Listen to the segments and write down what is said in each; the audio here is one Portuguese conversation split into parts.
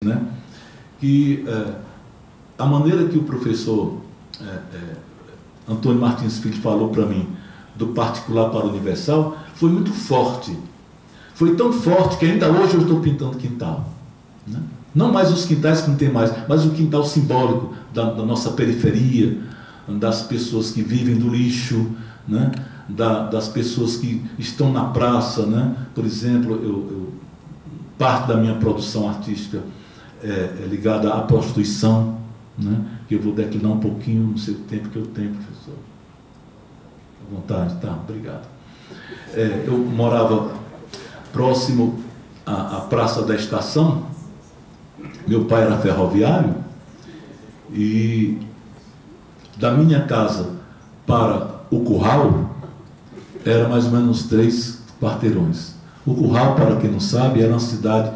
né? Que a maneira que o professor Antônio Martins Filho falou para mim, do particular para o universal, foi muito forte. Foi tão forte que ainda hoje eu estou pintando quintal, né? Não mais os quintais que não tem mais, mas o quintal simbólico da nossa periferia, das pessoas que vivem do lixo, né? Das pessoas que estão na praça, né? Por exemplo, parte da minha produção artística é ligada à prostituição, né? Que eu vou declinar um pouquinho no seu tempo que eu tenho, professor. À vontade, tá? Obrigado. Eu morava próximo à Praça da Estação. Meu pai era ferroviário e da minha casa para o Curral era mais ou menos 3 quarteirões. O Curral, para quem não sabe, era uma cidade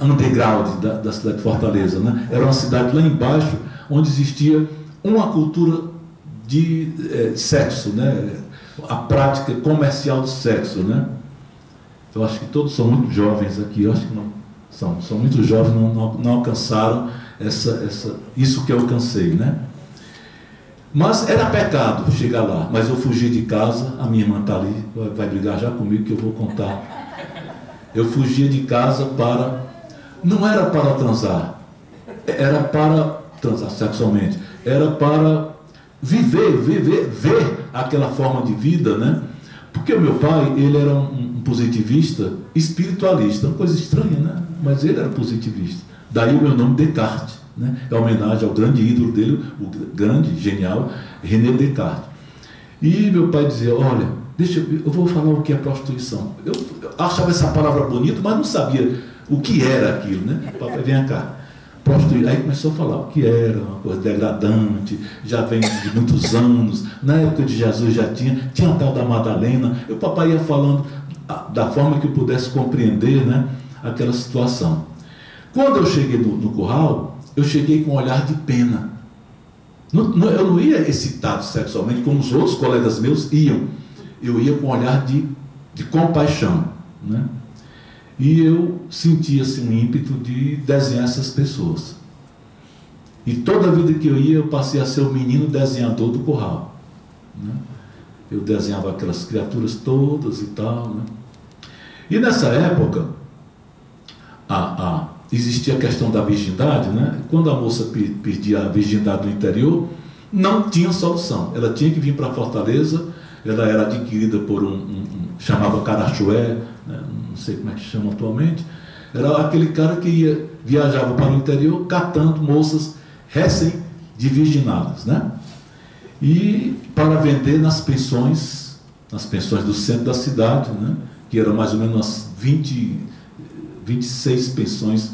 underground da cidade de Fortaleza, né? Era uma cidade lá embaixo onde existia uma cultura de sexo, né? A prática comercial do sexo, né? Eu acho que todos são muito jovens aqui, eu acho que não são muito jovens, não alcançaram isso que eu alcancei, né? Mas era pecado chegar lá, mas eu fugi de casa, a minha irmã está ali, vai brigar já comigo que eu vou contar. Eu fugia de casa não era para transar, era para transar sexualmente, era para ver aquela forma de vida, né? Porque o meu pai, ele era um positivista espiritualista, uma coisa estranha, né? Mas ele era positivista. Daí o meu nome Descartes, né? É homenagem ao grande ídolo dele, o grande, genial, René Descartes. E meu pai dizia, olha, eu vou falar o que é prostituição. Eu achava essa palavra bonita, mas não sabia o que era aquilo, né? Papai, vem cá. Aí começou a falar o que era, uma coisa degradante, já vem de muitos anos, na época de Jesus já tinha a tal da Madalena. E o papai ia falando da forma que eu pudesse compreender, né, aquela situação. Quando eu cheguei no Curral, eu cheguei com um olhar de pena. Eu não ia excitado sexualmente como os outros colegas meus iam. Eu ia com um olhar de compaixão, né? E eu sentia assim, um ímpeto de desenhar essas pessoas. E toda a vida que eu ia, eu passei a ser o menino desenhador do Curral, né? Eu desenhava aquelas criaturas todas e tal, né? E nessa época, existia a questão da virgindade, né? Quando a moça perdia a virgindade no interior, não tinha solução. Ela tinha que vir para Fortaleza. Ela era adquirida por chamava Carachué, né? Não sei como é que chama atualmente. Era aquele cara que viajava para o interior catando moças recém-virginadas, né? E para vender nas pensões do centro da cidade, né? Que eram mais ou menos umas 26 pensões,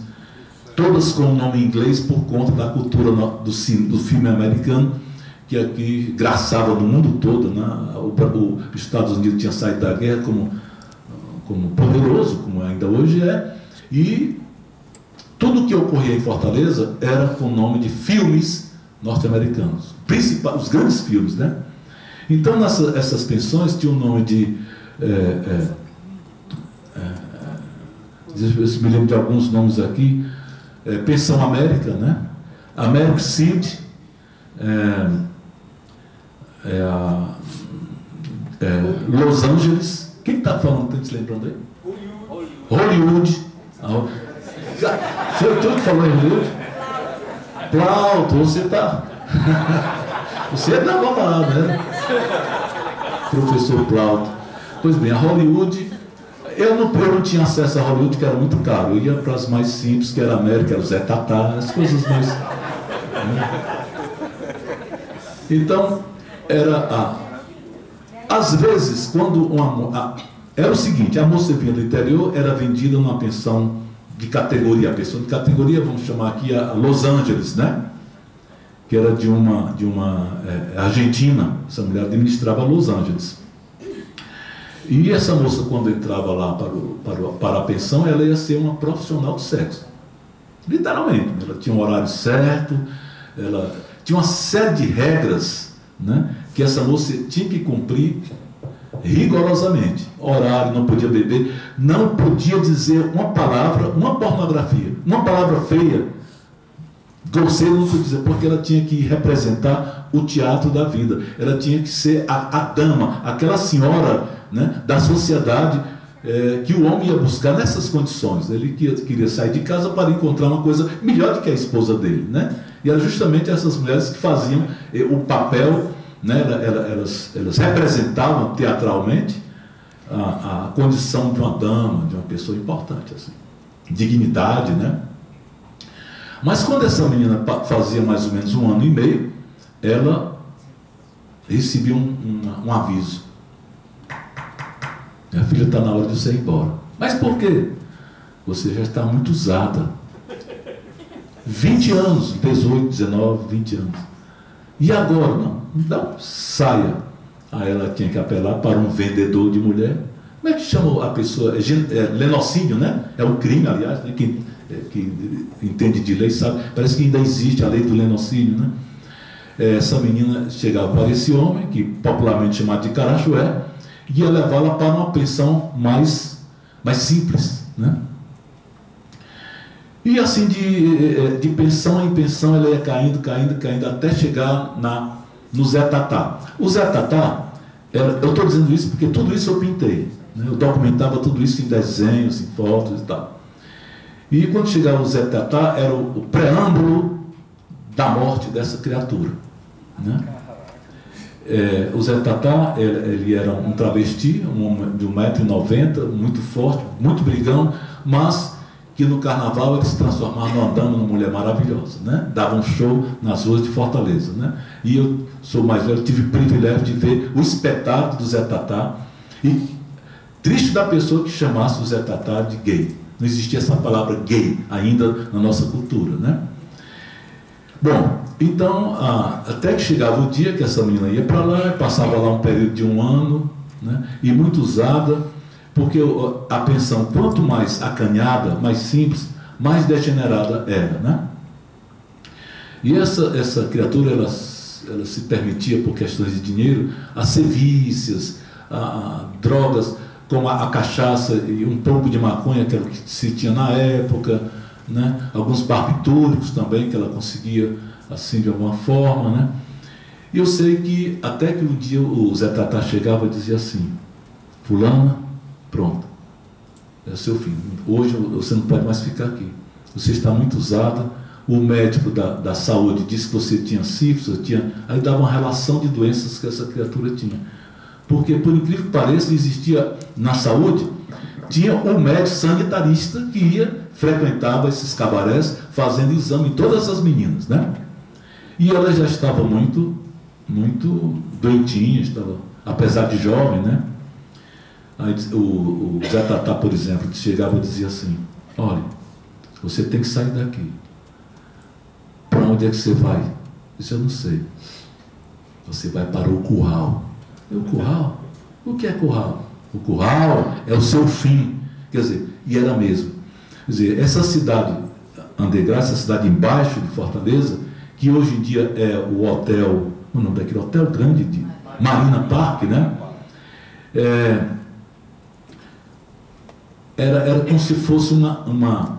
todas com o nome em inglês por conta da cultura do filme americano, que aqui graçava no mundo todo, né? Os Estados Unidos tinha saído da guerra como poderoso, como ainda hoje é, e tudo que ocorria em Fortaleza era com o nome de filmes norte-americanos, os grandes filmes, né? Então, essas pensões tinham o nome de... eu me lembro de alguns nomes aqui, Pensão América, né? American City, Los Angeles. Quem está falando? Está se lembrando aí? Hollywood. Foi tudo que falou em Hollywood? Plauto, você está... Você é da balada, né? Professor Plauto. Pois bem, a Hollywood... Eu não tinha acesso a Hollywood, que era muito caro. Eu ia para as mais simples, que era a América, era o Zé Tatá, as coisas mais... Né? Então, às vezes, quando era o seguinte, a moça vinha do interior, era vendida numa pensão de categoria. A pensão de categoria, vamos chamar aqui a Los Angeles, né? Que era de uma argentina. Essa mulher administrava Los Angeles. E essa moça, quando entrava lá para a pensão, ela ia ser uma profissional do sexo. Literalmente. Ela tinha um horário certo, ela tinha uma série de regras, né, que essa moça tinha que cumprir rigorosamente. Horário, não podia beber, não podia dizer uma palavra, uma pornografia, uma palavra feia, grosseira não podia dizer, porque ela tinha que representar o teatro da vida. Ela tinha que ser a dama, aquela senhora, né, da sociedade, que o homem ia buscar nessas condições. Ele queria sair de casa para encontrar uma coisa melhor do que a esposa dele, né? E eram justamente essas mulheres que faziam o papel, né? Elas representavam teatralmente a condição de uma dama, de uma pessoa importante, assim, dignidade, né? Mas quando essa menina fazia mais ou menos 1 ano e meio, ela recebeu um aviso. Minha filha, está na hora de você ir embora. Mas por quê? Você já está muito usada. 20 anos, 18, 19, 20 anos. E agora? Não, saia. Aí ela tinha que apelar para um vendedor de mulher. Como é que chama a pessoa? Lenocínio, né? É um crime, aliás, né? Quem entende de lei sabe. Parece que ainda existe a lei do lenocínio, né? Essa menina chegava para esse homem, que popularmente chamado de Carachué, e ia levá-la para uma pensão mais simples, né? E assim, de pensão em pensão, ela ia caindo, até chegar no Zé Tatá. O Zé Tatá, eu estou dizendo isso porque tudo isso eu pintei, né? Eu documentava tudo isso em desenhos, em fotos e tal. E quando chegava o Zé Tatá, era o preâmbulo da morte dessa criatura, né? O Zé Tatá, ele era um travesti, um homem de 1,90 m, muito forte, muito brigão, mas que no carnaval ele se transformava numa dama, numa mulher maravilhosa, né? Dava um show nas ruas de Fortaleza, né? E eu sou mais velho, tive o privilégio de ver o espetáculo do Zé Tatá, e triste da pessoa que chamasse o Zé Tatá de gay. Não existia essa palavra gay ainda na nossa cultura, né? Bom, então, até que chegava o dia que essa menina ia para lá, passava lá um período de 1 ano, né? E muito usada, porque a pensão, quanto mais acanhada, mais simples, mais degenerada era, né? E essa criatura, ela se permitia, por questões de dinheiro, a sevícias, a drogas, como a cachaça e um pouco de maconha, que era o que se tinha na época, né? Alguns barbitúricos também, que ela conseguia, assim, de alguma forma, né? E eu sei que, até que um dia o Zé Tatá chegava e dizia assim: fulana, pronto, é o seu fim. Hoje você não pode mais ficar aqui. Você está muito usada. O médico da saúde disse que você tinha sífilis, aí dava uma relação de doenças que essa criatura tinha. Porque, por incrível que pareça, existia na saúde, tinha um médico sanitarista que frequentava esses cabarés, fazendo exame em todas as meninas, né? E ela já estava muito doentinha, estava, apesar de jovem, né? Aí, o Zé Tatá, por exemplo, chegava e dizia assim: olha, você tem que sair daqui. Para onde é que você vai? Eu disse: eu não sei. Você vai para o curral. O curral? O que é curral? O curral é o seu fim. Quer dizer, e era mesmo. Quer dizer, essa cidade, Andegraça, essa cidade embaixo de Fortaleza, que hoje em dia é o hotel, o nome daquele hotel grande de Marina Park, né? Era como se fosse uma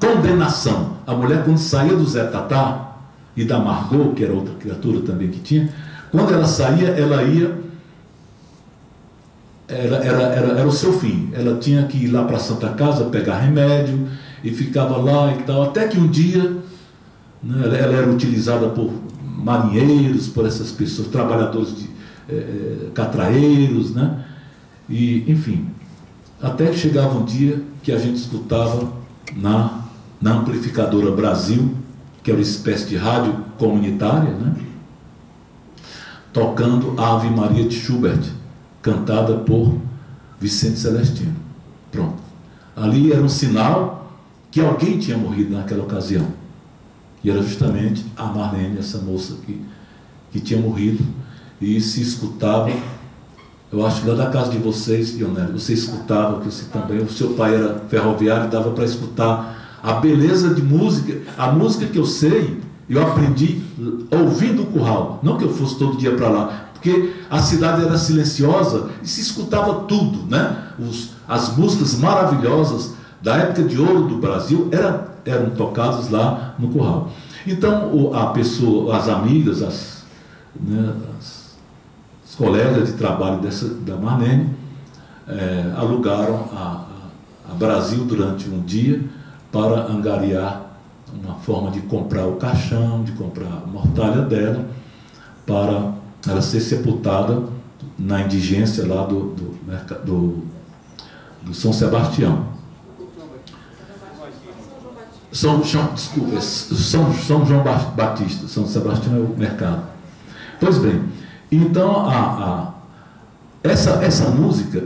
condenação. A mulher, quando saía do Zé Tatá e da Margot, que era outra criatura também que tinha, quando ela saía, ela ia, era o seu fim. Ela tinha que ir lá para a Santa Casa, pegar remédio, e ficava lá e tal, até que um dia, né, ela era utilizada por marinheiros, por essas pessoas, trabalhadores catraeiros, né? E, enfim, até que chegava um dia que a gente escutava na amplificadora Brasil, que era uma espécie de rádio comunitária, né? Tocando a Ave Maria de Schubert, cantada por Vicente Celestino. Pronto. Ali era um sinal que alguém tinha morrido naquela ocasião. E era justamente a Marlene, essa moça que tinha morrido, e se escutava. Eu acho que lá da casa de vocês, Ionélio, você escutava, que você também, o seu pai era ferroviário, e dava para escutar a beleza de música, a música que eu sei, eu aprendi ouvindo o curral. Não que eu fosse todo dia para lá, porque a cidade era silenciosa e se escutava tudo, né? As músicas maravilhosas da época de ouro do Brasil eram tocadas lá no curral. Então a pessoa, as amigas, as colegas de trabalho da Marlene alugaram a Brasil durante um dia para angariar uma forma de comprar o caixão, de comprar a mortalha dela, para ela ser sepultada na indigência lá do São Sebastião. São João Batista, São Sebastião é o mercado. Pois bem, então essa música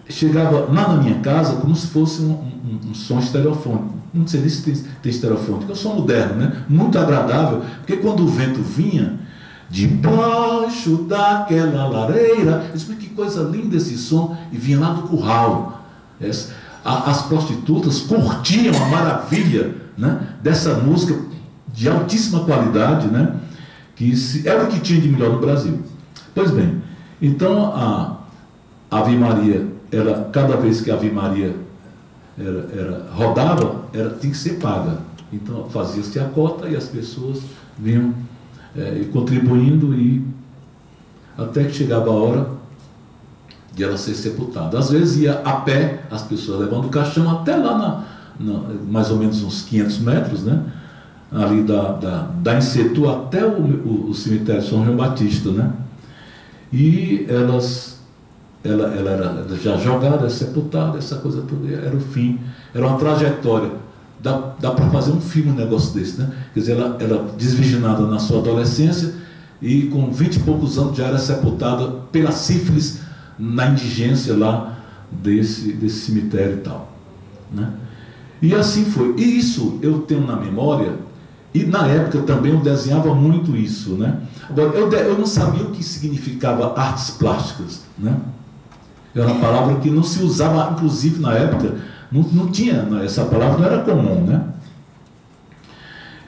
chegava lá na minha casa como se fosse um som estereofônico. Não sei nem se tem estereofônico, é um som moderno, né? Muito agradável, porque quando o vento vinha debaixo daquela lareira, eu disse, que coisa linda esse som, e vinha lá do curral. As prostitutas curtiam a maravilha, né, dessa música de altíssima qualidade, né, era o que tinha de melhor no Brasil. Pois bem, então a Ave Maria, cada vez que a Ave Maria rodava, tinha que ser paga. Então fazia-se a cota e as pessoas vinham contribuindo, e até que chegava a hora de ela ser sepultada. Às vezes ia a pé, as pessoas levando o caixão até lá mais ou menos uns 500 metros, né? Ali da Ensetu até o cemitério São João Batista, né? E ela era já jogada, sepultada, essa coisa toda, era o fim, era uma trajetória. Dá para fazer um filme, um negócio desse, né? Quer dizer, ela desvirginada na sua adolescência e com 20 e poucos anos já era sepultada pela sífilis na indigência lá desse cemitério e tal, né? E assim foi. E isso eu tenho na memória, e na época também eu desenhava muito isso, né? Agora, eu não sabia o que significava artes plásticas, né? Era uma palavra que não se usava, inclusive na época, não tinha, essa palavra não era comum, né?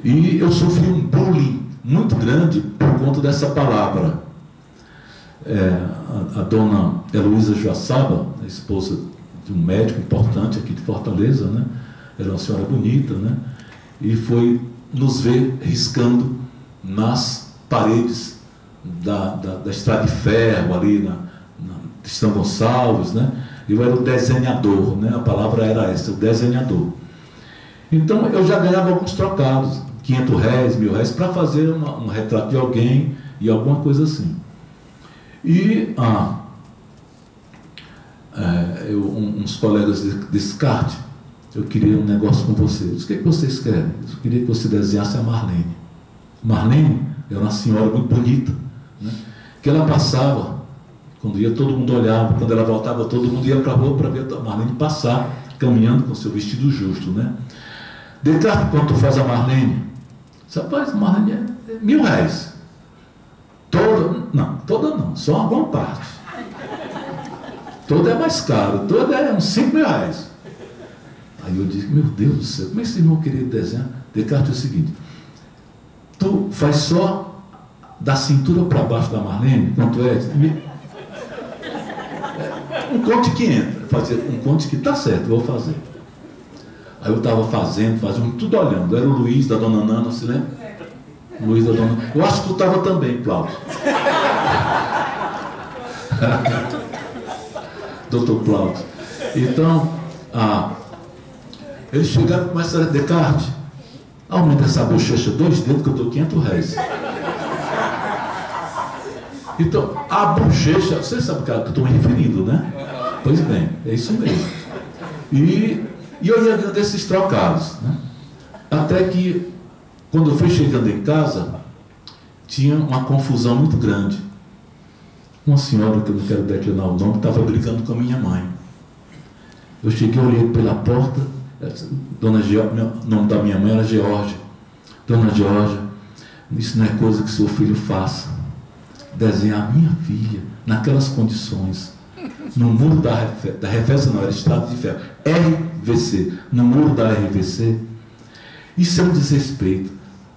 E eu sofri um bullying muito grande por conta dessa palavra. A dona Heloísa Joaçaba, a esposa de um médico importante aqui de Fortaleza, né? Era uma senhora bonita, né? E foi nos ver riscando nas paredes da estrada de ferro ali na São Gonçalves, né? Eu era o desenhador, né? A palavra era essa, o desenhador. Então eu já ganhava alguns trocados, R$500, R$1.000, para fazer um retrato de alguém e alguma coisa assim. E uns colegas de descarte, eu queria um negócio com vocês. O que vocês querem? Eu queria que você desenhasse a Marlene. Marlene era uma senhora muito bonita, né? Que ela passava, quando ia todo mundo olhava, quando ela voltava todo mundo ia para a rua para ver a Marlene passar, caminhando com seu vestido justo, né? Descarte, quanto faz a Marlene? Rapaz, a Marlene é R$1.000. Toda não, só alguma parte. Toda é mais caro, toda é uns R$5.000. Aí eu disse, meu Deus do céu, como é que esse irmão queria desenhar? Descarte é o seguinte, tu faz só da cintura para baixo da Marlene, quanto é? Um conte que entra, fazer um conte que está certo, vou fazer. Aí eu estava fazendo, tudo olhando. Era o Luiz da dona Nana, se lembra? Luiz da dona Nana. Eu acho que tu estava também, Cláudio. Doutor Cláudio. Então, eles chegaram e começaram a Descarte, aumenta essa bochecha 2 dedos que eu dou R$500. Então, a bochecha, você sabe que eu estou me referindo, né? Pois bem, é isso mesmo. E eu ia vendo esses trocados, né? Até que, quando eu fui chegando em casa, tinha uma confusão muito grande. Uma senhora, que eu não quero declinar o nome, estava brigando com a minha mãe. Eu cheguei, olhei pela porta, Dona Georgia, o nome da minha mãe era Georgia. Dona Georgia, isso não é coisa que seu filho faça. Desenhar a minha filha naquelas condições, no muro da RVC, não, era Estrada de Ferro, RVC, no muro da RVC, isso é um desrespeito.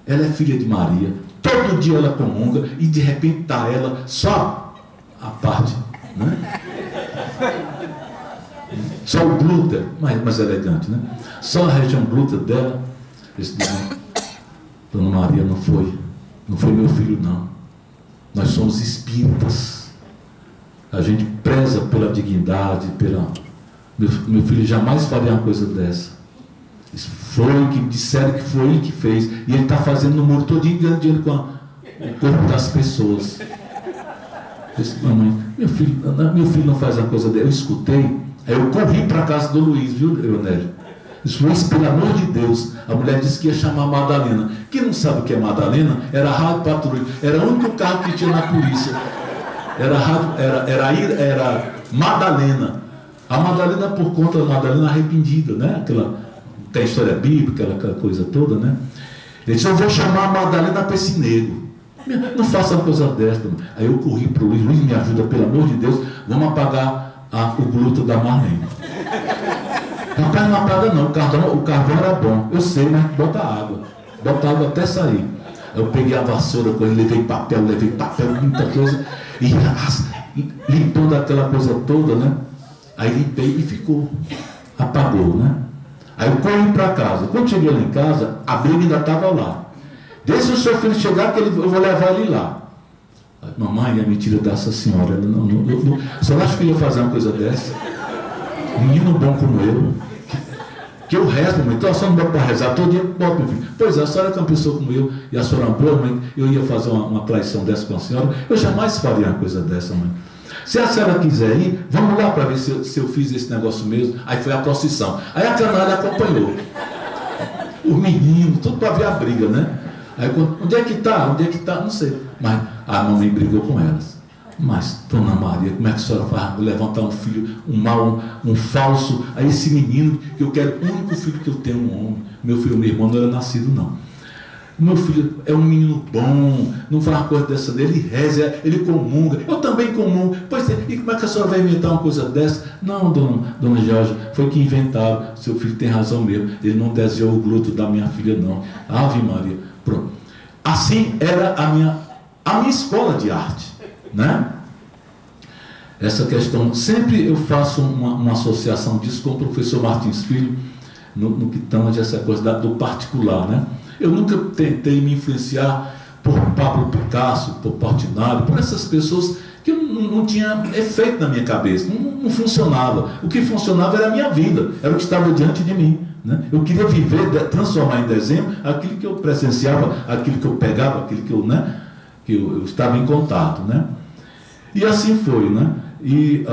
Ela é filha de Maria, todo dia ela comunga, e de repente está ela só a parte, né? Só o glúteo, mais elegante, né? Só a região glútea dela. Eles dizem: Dona Maria, não foi meu filho, não. Nós somos espíritas. A gente preza pela dignidade, meu filho jamais faria uma coisa dessa. Isso foi que disseram que foi ele que fez. E ele está fazendo no muro todinho, ganhando dinheiro com o corpo das pessoas. Eu disse: mamãe, meu filho não faz uma coisa dessa. Eu escutei, aí eu corri para a casa do Luiz, viu, Leonélio? Isso, Luiz, pelo amor de Deus. A mulher disse que ia chamar Madalena. Quem não sabe o que é Madalena? Era a Rádio Patrulha. Era o único carro que tinha na polícia. Era Madalena. A Madalena, por conta da Madalena arrependida, né? Tem a história bíblica, aquela coisa toda, né? Ele disse: eu vou chamar a Madalena para esse negro. Não faça uma coisa dessa. Aí eu corri para o Luiz: Luiz, me ajuda, pelo amor de Deus, vamos apagar o glúten da Marlene. Rapaz, não apaga não, o carvão era bom, eu sei, mas bota água até sair. Eu peguei a vassoura, levei papel, muita coisa, e limpando aquela coisa toda, né? Aí limpei e ficou, apagou, né? Aí eu corri para casa. Quando cheguei lá em casa, a briga ainda estava lá. Deixa o seu filho chegar que eu vou levar ele lá. Aí, mamãe, é mentira dessa senhora. Ela, não, a senhora acha que eu ia fazer uma coisa dessa? Menino bom como eu, que eu rezo, mãe, então a senhora não bota para rezar todo dia, bota, meu filho. Pois é, a senhora é uma pessoa como eu, e a senhora é uma boa, mãe, eu ia fazer uma traição dessa com a senhora, eu jamais faria uma coisa dessa, mãe. Se a senhora quiser ir, vamos lá para ver se eu fiz esse negócio mesmo. Aí foi a procissão. Aí a canalha acompanhou. Os meninos, tudo para ver a briga, né? Aí, onde é que está? Não sei. Mas a mamãe brigou com elas. Mas, Dona Maria, como é que a senhora vai levantar um filho, um falso, a esse menino, que eu quero, o único filho que eu tenho, um homem. Meu irmão não era nascido, não. Meu filho é um menino bom, não faz uma coisa dessa dele, ele reza, ele comunga, eu também comungo. Pois é, e como é que a senhora vai inventar uma coisa dessa? Não, dona Jorge, foi que inventaram, seu filho tem razão mesmo, ele não desejou o glúten da minha filha, não. Ave Maria, pronto. Assim era a minha escola de arte, né? Essa questão, sempre eu faço uma associação disso com o professor Martins Filho, no que tange essa coisa do particular, né? Eu nunca tentei me influenciar por Pablo Picasso, por Portinari, por essas pessoas que não tinha efeito na minha cabeça, não funcionava. O que funcionava era a minha vida, era o que estava diante de mim, né? Eu queria viver, transformar em desenho aquilo que eu presenciava, aquilo que eu pegava, aquilo que eu estava em contato, né? E assim foi, né? E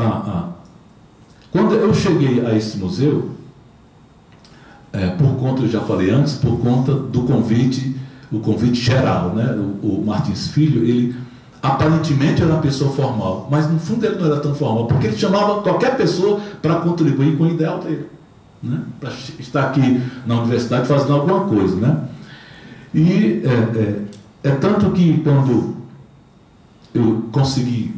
quando eu cheguei a esse museu, por conta, eu já falei antes, por conta do convite, o convite geral, né? O Martins Filho, ele aparentemente era uma pessoa formal, mas no fundo ele não era tão formal, porque ele chamava qualquer pessoa para contribuir com o ideal dele, né? Para estar aqui na universidade fazendo alguma coisa, né? E é tanto que quando eu consegui,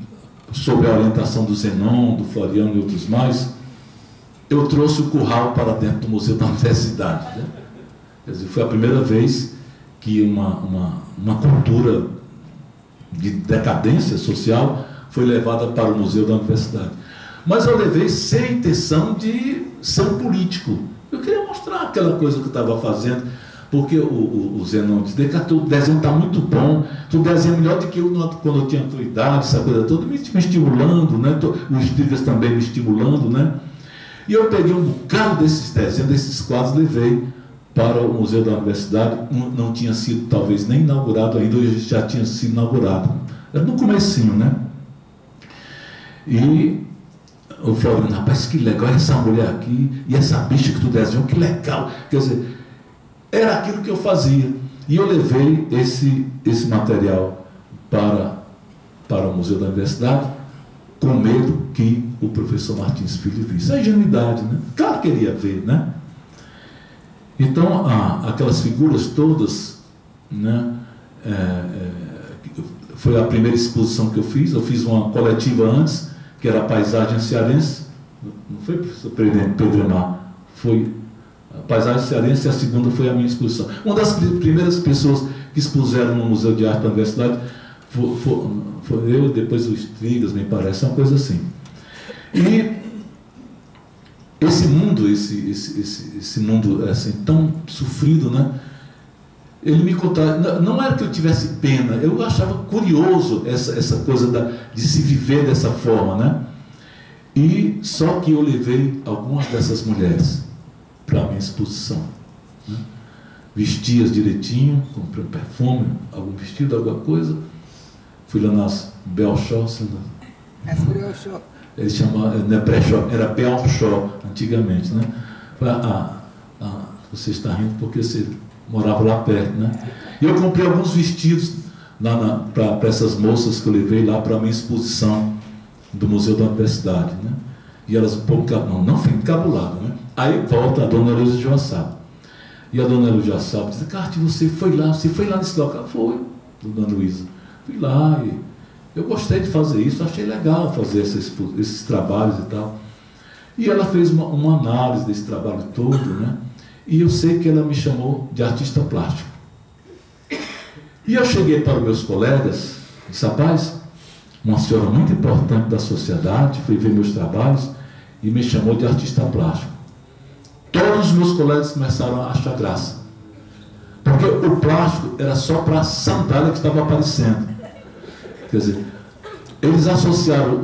sob a orientação do Zenon, do Floriano e outros mais, eu trouxe o curral para dentro do Museu da Universidade, né? Quer dizer, foi a primeira vez que uma cultura de decadência social foi levada para o Museu da Universidade. Mas eu levei sem a intenção de ser um político. Eu queria mostrar aquela coisa que eu estava fazendo, porque o Zenon disse: o desenho está muito bom, tu desenha melhor do que eu quando eu tinha a tua idade, essa coisa toda, me estimulando, né? Os Digas também me estimulando, né? E eu peguei um bocado desses desenhos, desses quadros, levei para o Museu da Universidade. Não tinha sido, talvez, nem inaugurado ainda, hoje já tinha sido inaugurado. Era no comecinho, né? E eu falei: rapaz, que legal essa mulher aqui, e essa bicha que tu desenhou, que legal. Quer dizer, era aquilo que eu fazia. E eu levei esse material para o Museu da Universidade, com medo que o professor Martins Filho visse. A ingenuidade, né? Claro que ele ia ver, né? Então, aquelas figuras todas, né? Foi a primeira exposição que eu fiz uma coletiva antes, que era a Paisagem Cearense. Não foi, professor Pedro Emar? Foi a Paisagem Cearense, e a segunda foi a minha exposição. Uma das primeiras pessoas que expuseram no Museu de Arte da Universidade. Foi eu, depois os Trigas, me parece, uma coisa assim. E esse mundo, esse mundo assim, tão sofrido, né? Ele me contava, não era que eu tivesse pena, eu achava curioso essa coisa de se viver dessa forma, né? E só que eu levei algumas dessas mulheres para a minha exposição, né? Vesti-as direitinho, comprei um perfume, algum vestido, alguma coisa. Fui lá nas Belchó, ele chamava, não é Brechó, era Belchó antigamente, né? Você está rindo porque você morava lá perto, né? E eu comprei alguns vestidos para essas moças que eu levei lá para a minha exposição do Museu da Universidade, né? E elas um pouco, não fiquem encabuladas, né? Aí volta a dona Luísa de Joaçaba. E a dona Luísa de Joaçaba diz: Carte, você foi lá nesse local? Foi, dona Luísa. Fui lá e eu gostei de fazer isso, achei legal fazer esses trabalhos e tal. E ela fez uma análise desse trabalho todo, né? E eu sei que ela me chamou de artista plástico. E eu cheguei para os meus colegas, disse: rapaz, uma senhora muito importante da sociedade, foi ver meus trabalhos e me chamou de artista plástico. Todos os meus colegas começaram a achar graça. Porque o plástico era só para a sandália que estava aparecendo. Quer dizer, eles associaram,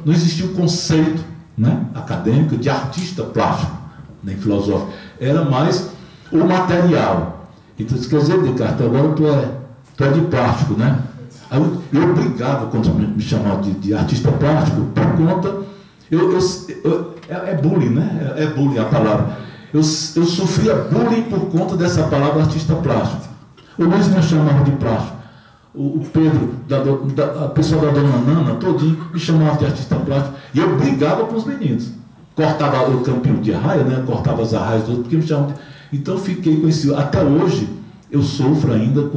não existia o conceito, né, acadêmico de artista plástico, nem filosófico. Era mais o material. Então, quer dizer, Descartes, agora tu é de plástico, né? Aí eu brigava quando me chamavam de artista plástico, por conta... é bullying, né? É bullying a palavra. Eu sofria bullying por conta dessa palavra artista plástico. O Luiz me chamava de plástico. O Pedro, a pessoa da dona Nana, todinho, me chamava de artista plástico. E eu brigava com os meninos. Cortava o campinho de arraia, né? Cortava as arraias do outro, porque me chamavam de... Então eu fiquei com esse... Até hoje, eu sofro ainda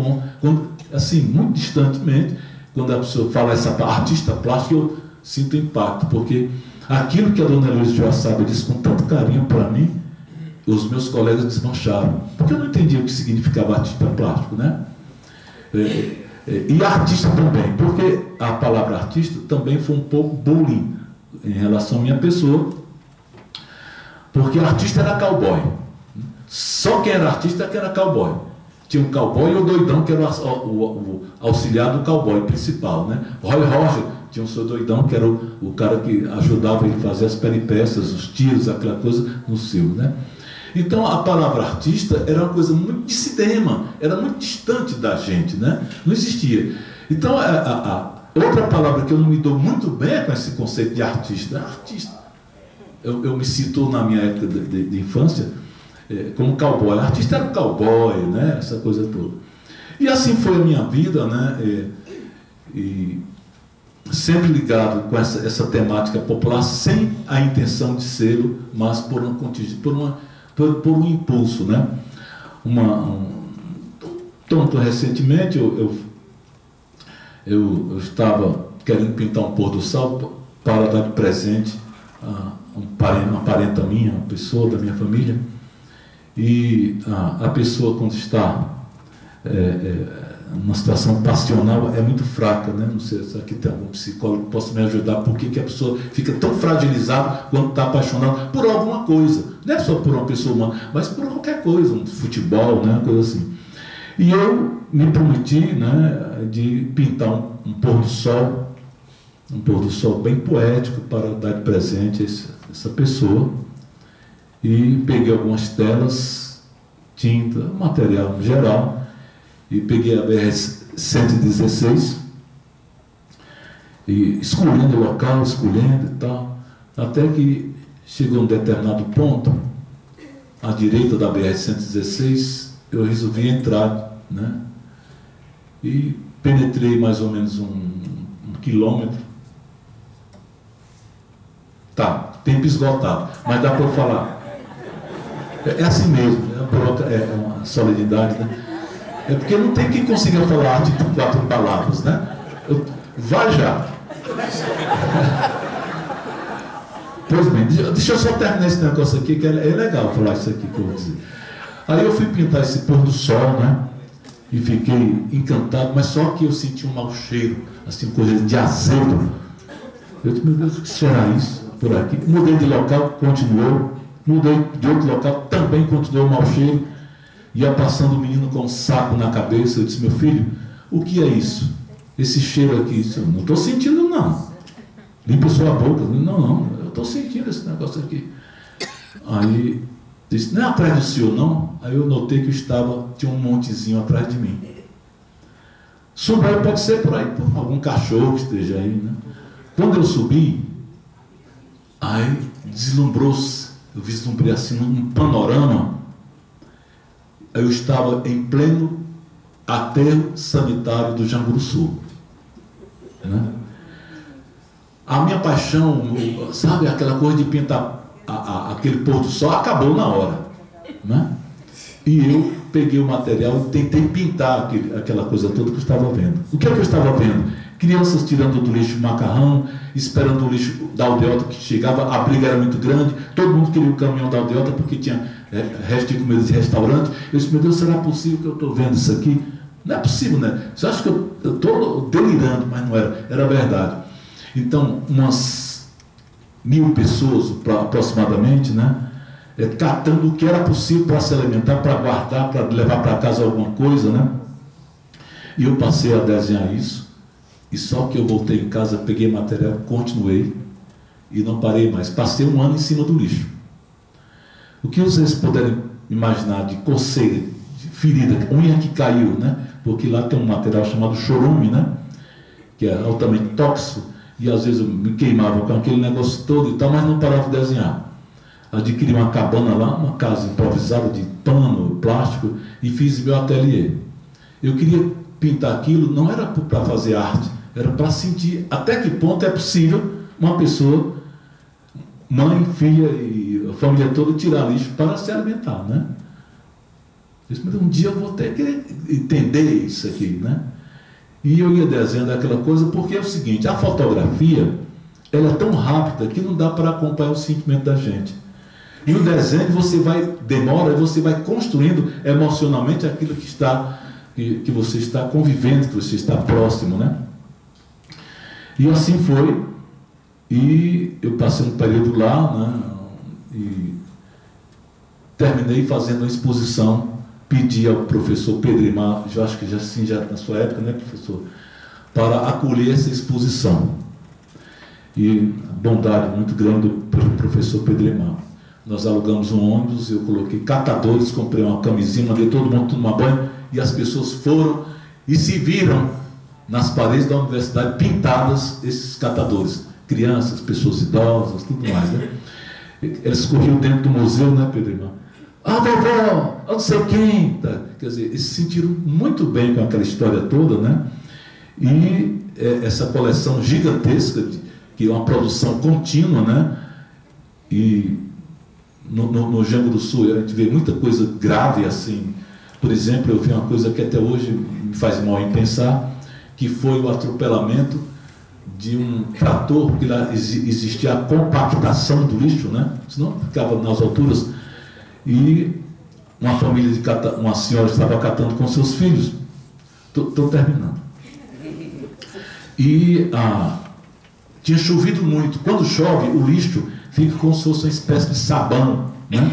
assim, muito distantemente, quando a pessoa fala essa artista plástico, eu sinto impacto, porque aquilo que a dona Luísa de Joaçaba disse com tanto carinho para mim, os meus colegas desmancharam, porque eu não entendia o que significava artista plástico, né? E artista também, porque a palavra artista também foi um pouco bullying em relação à minha pessoa, porque artista era cowboy. Só quem era artista que era cowboy. Tinha um cowboy e o doidão, que era o auxiliar do cowboy principal, né? Roy Roger tinha um seu doidão, que era o cara que ajudava ele a fazer as peripécias, os tiros, aquela coisa no circo, né? Então a palavra artista era uma coisa muito de cinema, era muito distante da gente, né? Não existia. Então outra palavra que eu não me dou muito bem é com esse conceito de artista. Artista. Eu me cito na minha época de infância como cowboy. Artista era um cowboy, né? Essa coisa toda. E assim foi a minha vida, né? E sempre ligado com essa temática popular, sem a intenção de ser, mas por um impulso, né? Tanto recentemente eu estava querendo pintar um pôr do sol para dar de presente a uma parenta minha, uma pessoa da minha família, e a pessoa, quando está numa situação passional, é muito fraca, né? Não sei se aqui tem algum psicólogo que possa me ajudar, por que a pessoa fica tão fragilizada quando está apaixonada por alguma coisa, não é só por uma pessoa humana, mas por qualquer coisa, um futebol, né? Uma coisa assim. E eu me prometi, né, de pintar um pôr do sol bem poético para dar de presente a essa pessoa, e peguei algumas telas, tinta, material em geral, e peguei a BR-116 e escolhendo o local, escolhendo e tal, até que chegou um determinado ponto, à direita da BR-116, eu resolvi entrar, né? E penetrei mais ou menos um quilômetro. Tá, tempo esgotado, mas dá para eu falar. É assim mesmo, é uma solenidade, né? É porque não tem quem consiga falar arte de 4 palavras, né? Vai já. Pois bem, deixa eu só terminar esse negócio aqui, que é legal falar isso aqui que eu vou dizer. Aí eu fui pintar esse pôr do sol, né? e fiquei encantado, mas só que eu senti um mau cheiro, assim, coisa de azedo. Eu disse, meu Deus, o que será isso por aqui? Mudei de local, continuou. Mudei de outro local, também continuou o mau cheiro. Ia passando o menino com um saco na cabeça. Eu disse, meu filho, o que é isso? Esse cheiro aqui? Eu não estou sentindo, não. Limpa sua boca. Não, eu estou sentindo esse negócio aqui. Aí disse, não é atrás do senhor, não? Aí eu notei que tinha um montezinho atrás de mim. Subi, pode ser por aí, por algum cachorro que esteja aí, né? Quando eu subi, aí deslumbrou-se, eu vislumbrei assim um panorama. Eu estava em pleno aterro sanitário do Janguruçu, né? A minha paixão, sabe, aquela coisa de pintar aquele pôr do sol, acabou na hora, né? E eu peguei o material e tentei pintar aquela coisa toda que eu estava vendo. O que é que eu estava vendo? Crianças tirando do lixo macarrão, esperando o lixo da aldeota que chegava, a briga era muito grande, todo mundo queria o caminhão da aldeota porque tinha resto de comida de restaurante. Eu disse, meu Deus, será possível que eu estou vendo isso aqui? Não é possível, né? Você acha que eu estou delirando, mas não era, era verdade. Então, umas 1000 pessoas aproximadamente, né? Catando o que era possível para se alimentar, para guardar, para levar para casa alguma coisa, né? E eu passei a desenhar isso. E só que eu voltei em casa, peguei material, continuei e não parei mais. Passei um ano em cima do lixo. O que vocês puderem imaginar de coceira, de ferida, unha que caiu, né? Porque lá tem um material chamado chorume, né? Que é altamente tóxico e às vezes eu me queimava com aquele negócio todo e tal, mas não parava de desenhar. Adquiri uma cabana lá, uma casa improvisada de pano, plástico e fiz meu ateliê. Eu queria pintar aquilo, não era para fazer arte, era para sentir até que ponto é possível uma pessoa, mãe, filha e a família toda, tirar lixo para se alimentar, né? Eu disse, mas um dia eu vou ter que entender isso aqui, né? E eu ia desenhando aquela coisa, porque é o seguinte, a fotografia, ela é tão rápida que não dá para acompanhar o sentimento da gente. E o desenho demora, você vai construindo emocionalmente aquilo que você está convivendo, que você está próximo, né? E assim foi, e eu passei um período lá, né? E terminei fazendo uma exposição, pedi ao professor Pedrimar, eu acho que já na sua época, né, professor, para acolher essa exposição. E bondade muito grande do professor Pedrimar. Nós alugamos um ônibus, eu coloquei catadores, comprei uma camisinha, mandei todo mundo tomar banho, e as pessoas foram e se viram nas paredes da universidade pintadas esses catadores, crianças, pessoas idosas, tudo mais, né? Eles corriam dentro do museu, né, Pedro Irmão? Ah, vovó, não sei quem, tá? Quer dizer, eles se sentiram muito bem com aquela história toda, né? E essa coleção gigantesca, que é uma produção contínua, né? E no Janguruçu a gente vê muita coisa grave assim. Por exemplo, eu vi uma coisa que até hoje me faz mal em pensar, que foi o atropelamento de um trator, que lá existia a compactação do lixo, né? Senão ficava nas alturas, e uma família uma senhora estava catando com seus filhos. Estou terminando. E tinha chovido muito. Quando chove, o lixo fica como se fosse uma espécie de sabão, né?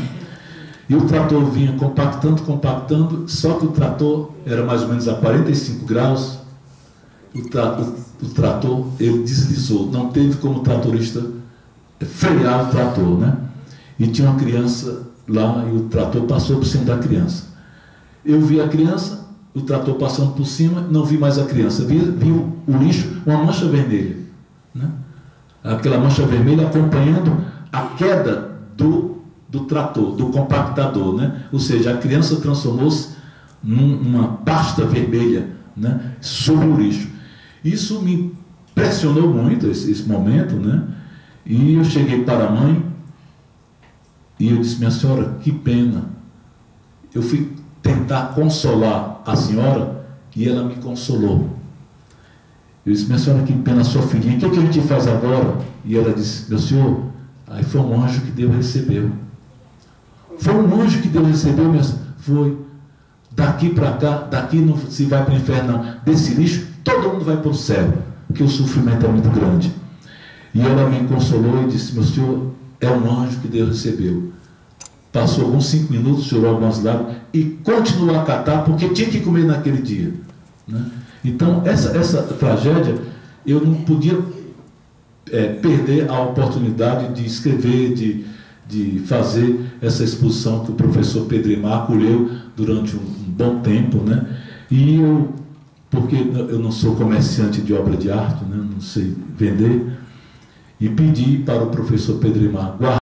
E o trator vinha compactando, só que o trator era mais ou menos a 45 graus, o trator, ele deslizou, não teve como o tratorista frear o trator, né? E tinha uma criança lá, e o trator passou por cima da criança. Eu vi a criança, o trator passando por cima, não vi mais a criança, vi o lixo, uma mancha vermelha, né? Aquela mancha vermelha acompanhando a queda do trator, do compactador, né? Ou seja, a criança transformou-se numa pasta vermelha, né? Sobre o lixo. Isso me impressionou muito, esse momento, né? E eu cheguei para a mãe e eu disse, minha senhora, que pena. Eu fui tentar consolar a senhora e ela me consolou. Eu disse, minha senhora, que pena, sua filhinha, o que a gente faz agora? E ela disse, meu senhor, aí foi um anjo que Deus recebeu. Foi um anjo que Deus recebeu, foi. daqui para cá, daqui não se vai para o inferno, não. Desse lixo, todo mundo vai para o céu, porque o sofrimento é muito grande. E ela me consolou e disse: meu senhor, é um anjo que Deus recebeu. Passou alguns 5 minutos, chorou algumas lágrimas e continuou a catar, porque tinha que comer naquele dia, né? Então, essa tragédia, eu não podia perder a oportunidade de escrever, de fazer essa exposição que o professor Pedrimar acolheu durante um bom tempo, né? E eu, porque eu não sou comerciante de obra de arte, né? Não sei vender, e pedi para o professor Pedrimar guardar